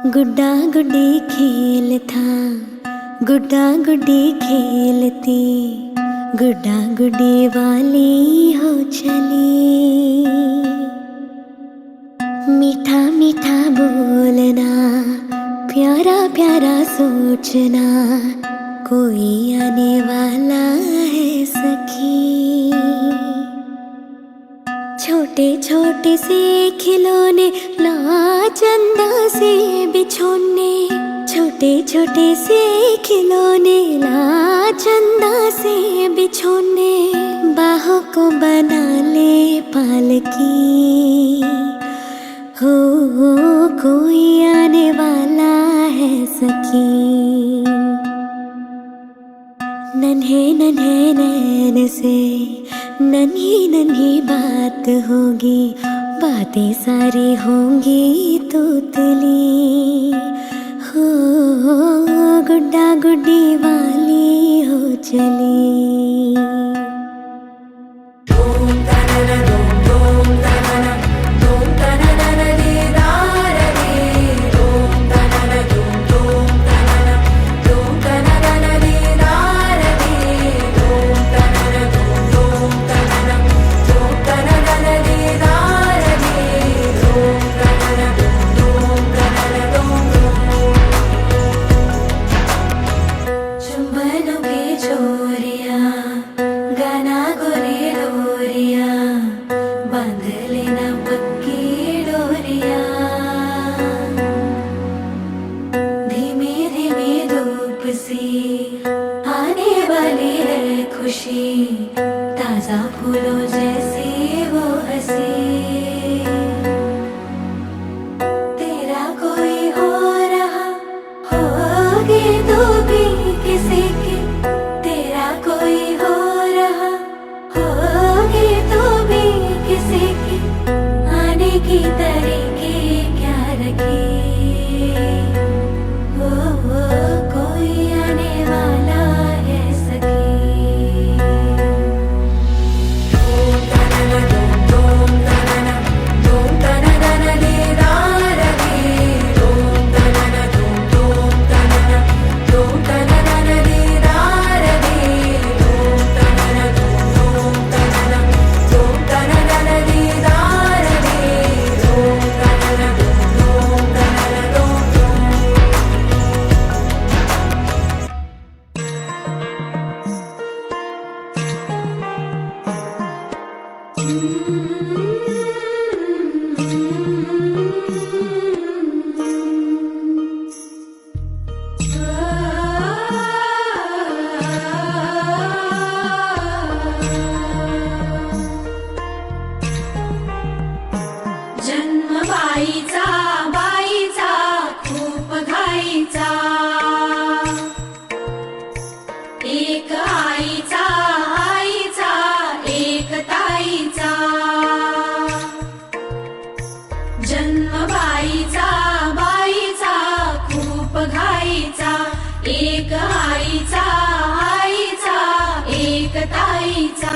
गुड्डा गुड्डी खेल था, गुड्डा गुड्डी खेलती, गुड्डा गुड्डी वाली हो चली। मीठा मीठा बोलना, प्यारा प्यारा सोचना, कोई आने वाला है सखी। छोटे छोटे से खिलौने ला चंदा से बिछोने, छोटे छोटे से खिलौने ला चंदा से बिछोने, बाहों को बना ले पालकी। हो कोई आने वाला है सखी। नन्हे नन्हे नैन से नन्ही नन्ही बात होगी, बातें सारी होंगी तोतली। हो गुड्डा गुड्डी वाली हो चली। आने वाली है खुशी, ताजा फूलों जैसी वो हंसी। तेरा कोई हो रहा होगे तो भी किसी की, तेरा कोई हो रहा होगे तो भी किसी की, आने की तरीके क्या रखी। कोई आने वाला है सखी। जन्म बाईचा बाईचा खूप घाईचा, एक आईचा आईचा एक ताईचा। जन्म बाईचा बाईचा खूप घाईचा, एक आईचा आईचा एक ताईचा।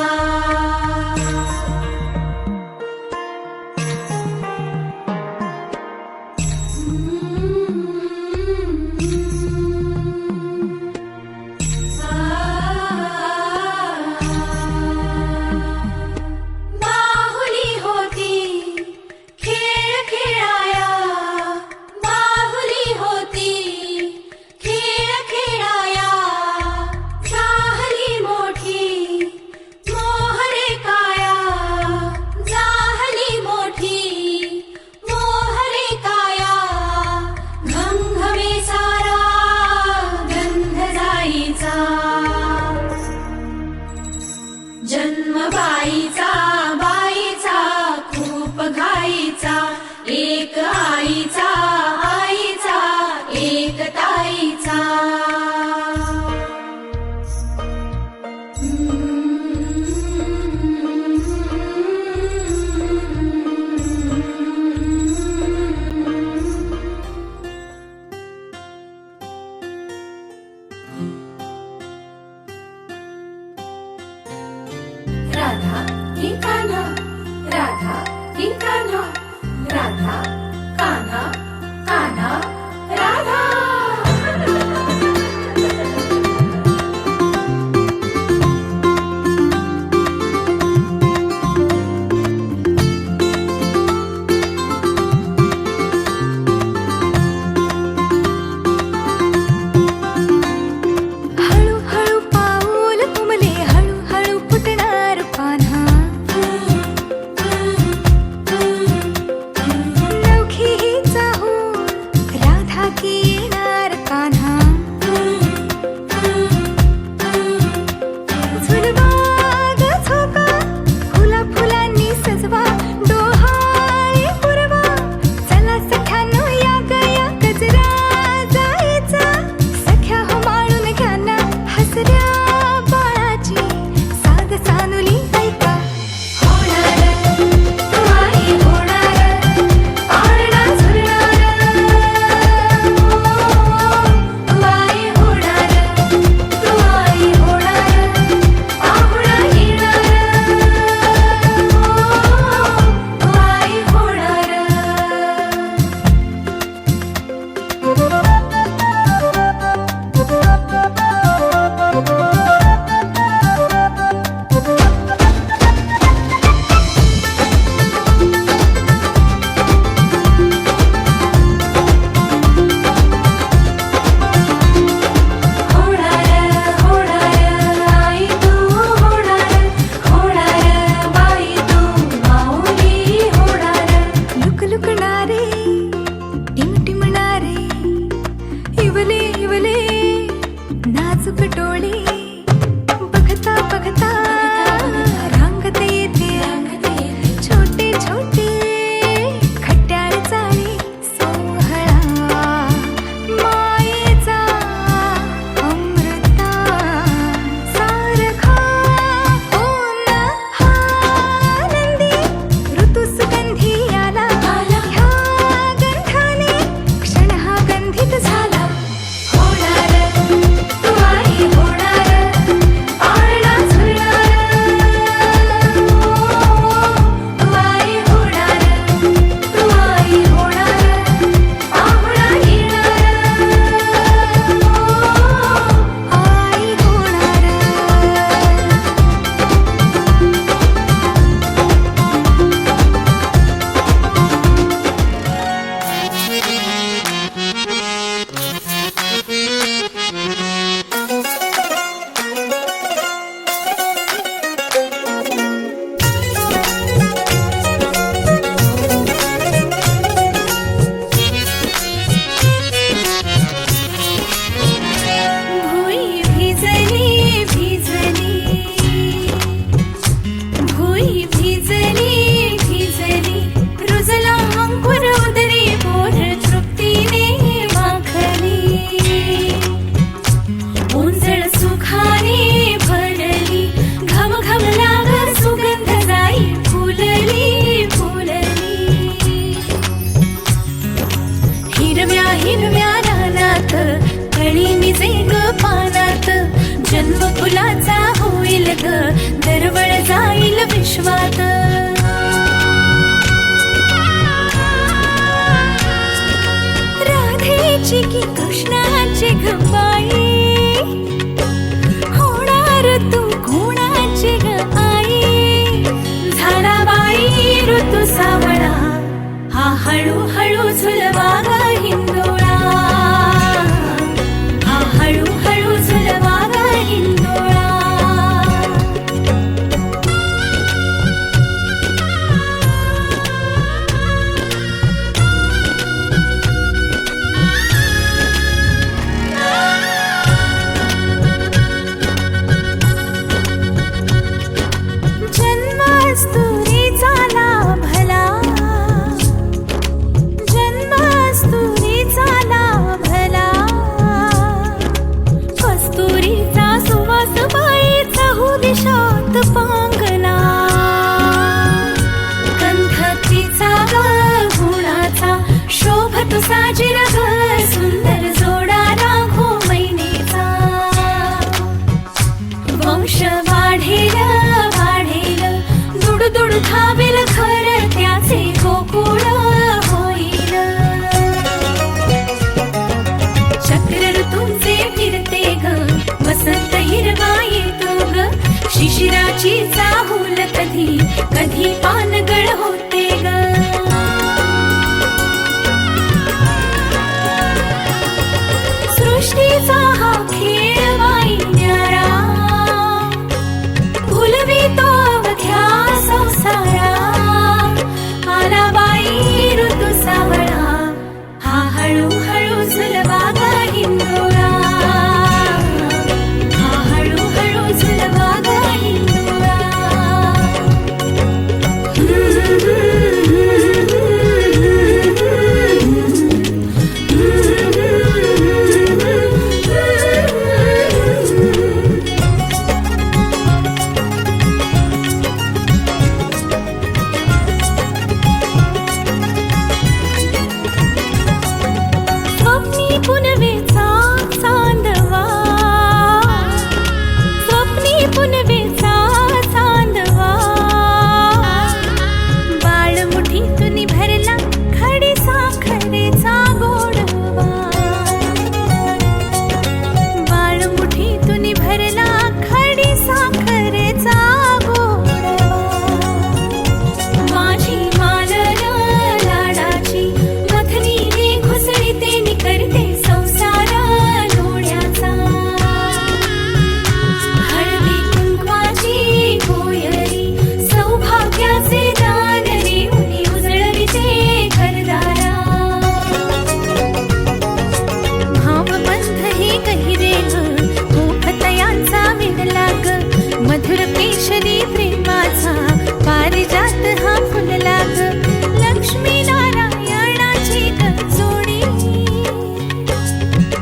जन्म बाईचा बाईचा खूप घाईचा, एक आईचा आईचा एक ताईचा। राधा की कान्हा, राधा की कान्हा, राधा कान्हा कान्हा फुलाची चाहूल कधी कधी पानगळ होते ग. सृष्टीचा हा खेळ बाई न्यारा, फुलवितो अवघ्या संसारा. आला बाई ऋतू सावळा, हा हळूहळू झुलवा ग हिंदोळा. हा हळूहळू झुलवा ग हिंदोळा. स्वप्नी पुनवेचा चांदवा, स्वप्नी पुनवेचा चांदवा. बाळ मुठीतून भरला खडी साखरेचा गोडवा. बाळ मुठीतून भरला खडी साखरेचा गोडवा. माझी मालर लाडाची मथनीने घुसळीते नि करते संसार लोण्याचा. हळदी कुंकवाची गोयरी सौभाग्याचे दान रेवणी उजळविते घरदारा. भावबंध हे गहिरे ग, मोहतयांचा विणला ग. मधुर केशरी प्रेमाचा पारिजात हा फुलला ग. लक्ष्मी नारायणाची ग जोडी,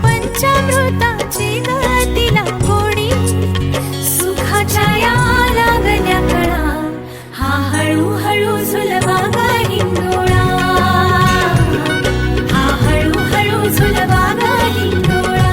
पंचामृताची ग तिला गोडी. सुखाच्या या लागल्या कळा, हा हळूहळू झुलवा ग हिंदोळा. हा हळूहळू झुलवा ग हिंदोळा.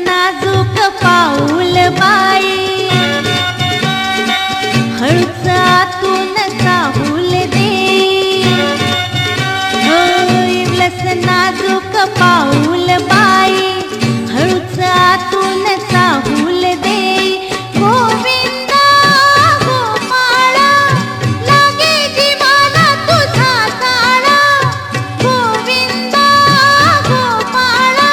नाजूक पाऊल बाई, हळूच आतून चाहूल दे. हो इवलस नाजूक पाऊल बाई, हळूच आतून चाहूल दे. गोविंदा गोपाळा लागे जीवाला तुझा जाळा. गोविंदा गोपाळा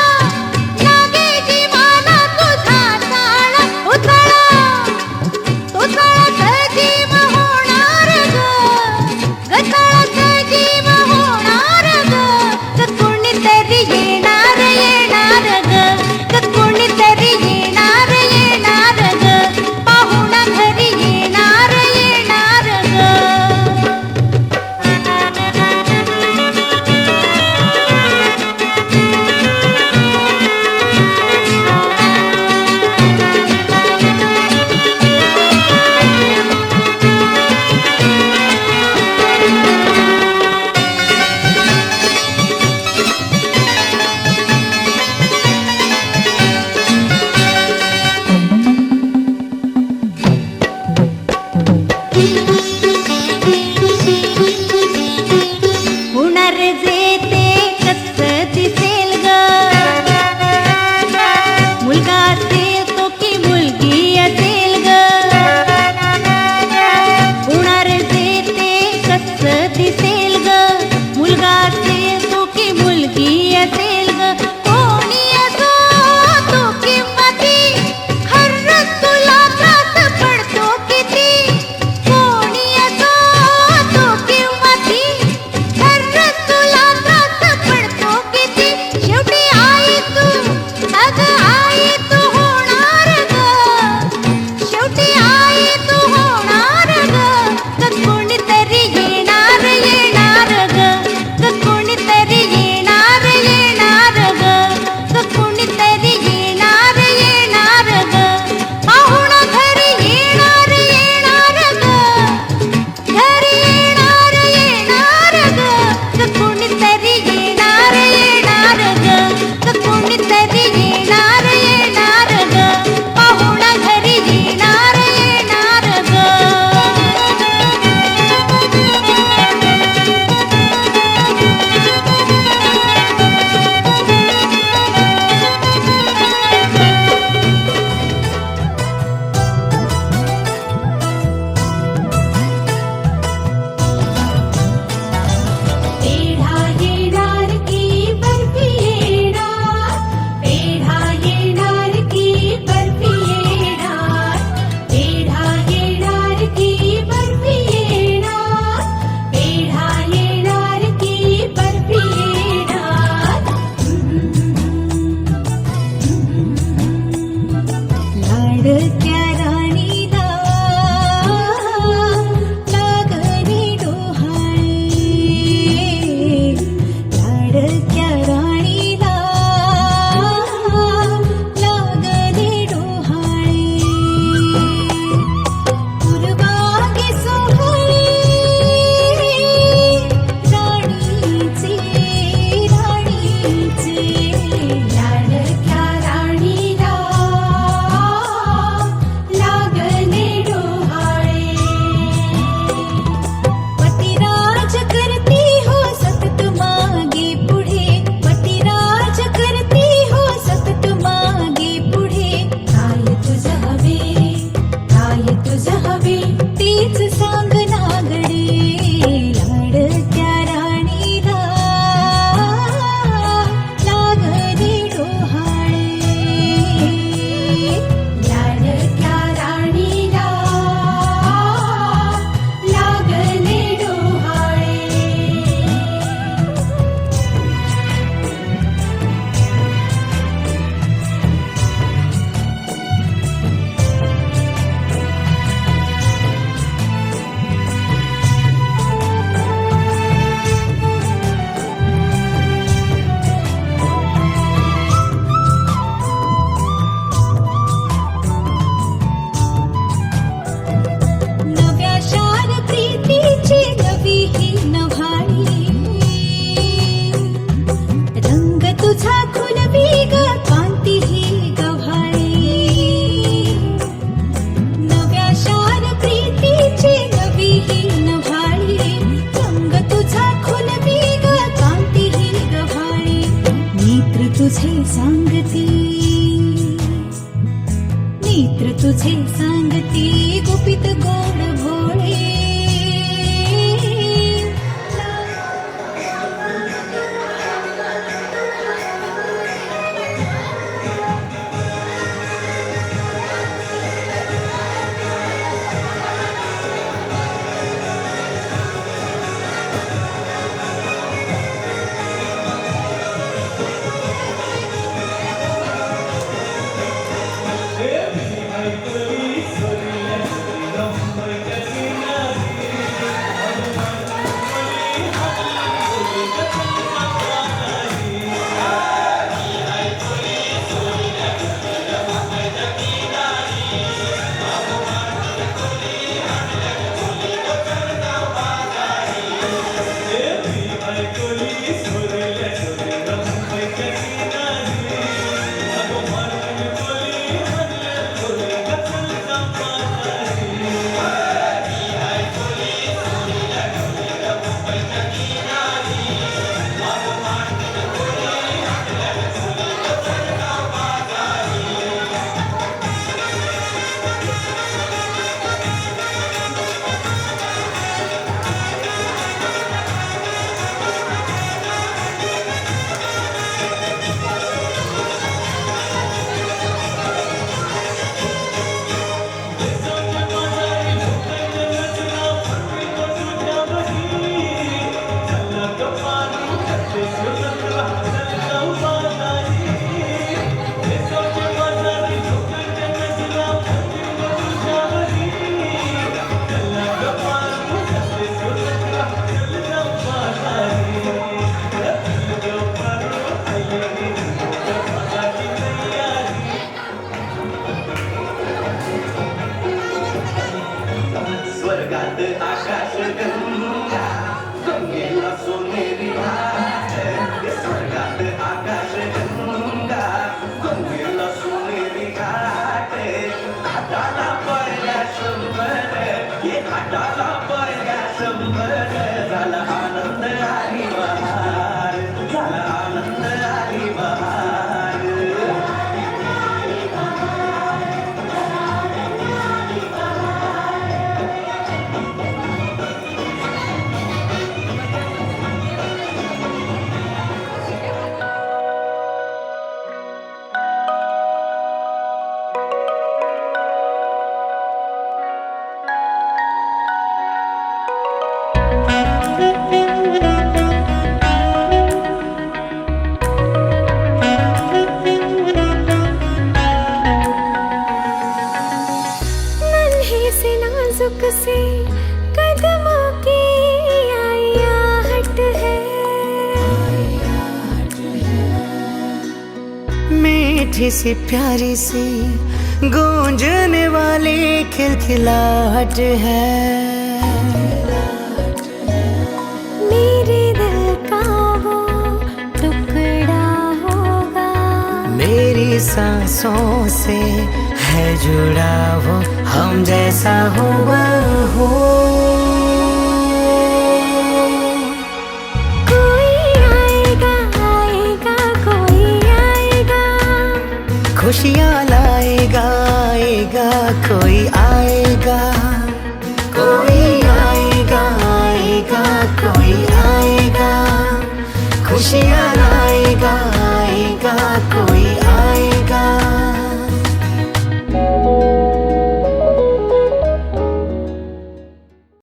लागे जीवाला तुझा जाळा. उजळा मित्र तुझे सांगती गुपित गोड भोळे स्वर्गात आकाश गंगा गंगेला सोनेरी घाट स्वर्गात आकाश गंगा गंगेला सोनेरी घाट घाटाला पडल्या शंभर ये घाटाला पडल्या शंभर झाला आनंद आणि बहार झाला आनंद आणि बहार नाजुक से कदमों की आहट है मीठी सी प्यारी सी गूंजने वाली खिलखिलाहट है मेरे दिल का वो टुकड़ा होगा मेरी सांसों से है जुड़ा वो हम जैसा हुआ हो कोई आएगा आएगा कोई आएगा खुशियाँ लाएगा आएगा कोई